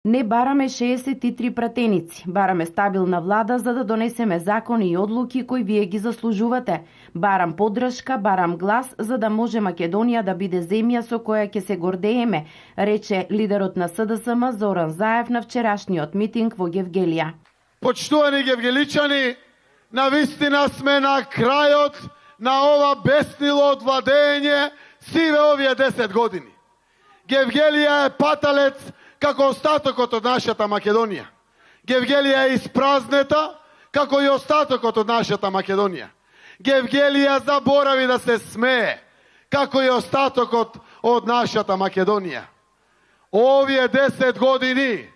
Не бараме 63 пратеници, бараме стабилна влада за да донесеме закони и одлуки кои вие ги заслужувате. Барам поддршка, барам глас за да може Македонија да биде земја со која ќе се гордееме, рече лидерот на СДСМ Зоран Заев на вчерашниот митинг во Гевгелија. Почитувани гевгеличани, навистина сме на крајот на ова беснило од владење сиве овие 10 години. Гевгелија е паталец како остатокот од нашата Македонија. Гевгелија е испразнета како и остатокот од нашата Македонија. Гевгелија заборави да се смее како и остатокот од нашата Македонија. Овие 10 години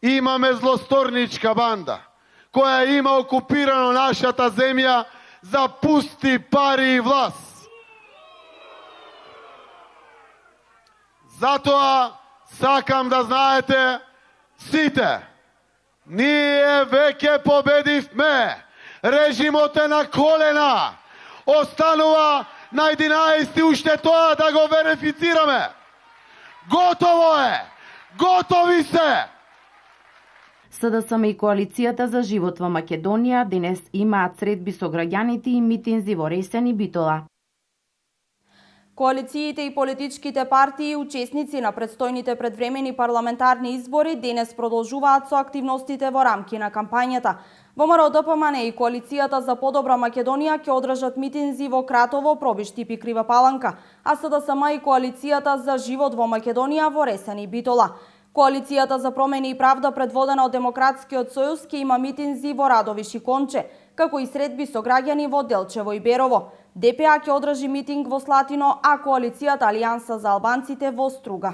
имаме злосторничка банда која има окупирано нашата земја за пусти пари и власт. Затоа сакам да знаете сите, ние веќе победивме. Режимот е на колена. Останува на 11 уште тоа да го верифицираме. Готово е. Готови се. СДСМ и Коалицијата за живот во Македонија денес имаат средби со граѓаните и митинзи во Ресен и Битола. Коалициите и политичките партии учесници на предстојните предвремени парламентарни избори денес продолжуваат со активностите во рамки на кампањата. ВМРО ДПМН и Коалицијата за подобра Македонија ќе одржат митинзи во Кратово, Пробишти и Крива Паланка, а СДСМ и Коалицијата за живот во Македонија во Ресен и Битола. Коалицијата за промени и правда, предводена од Демократскиот сојуз, ќе има митинзи во Радовиш и Конче, како и средби со граѓани во Делчево и Берово. ДПА ќе одржи митинг во Слатино, а Коалицијата Алијанса за албанците во Струга.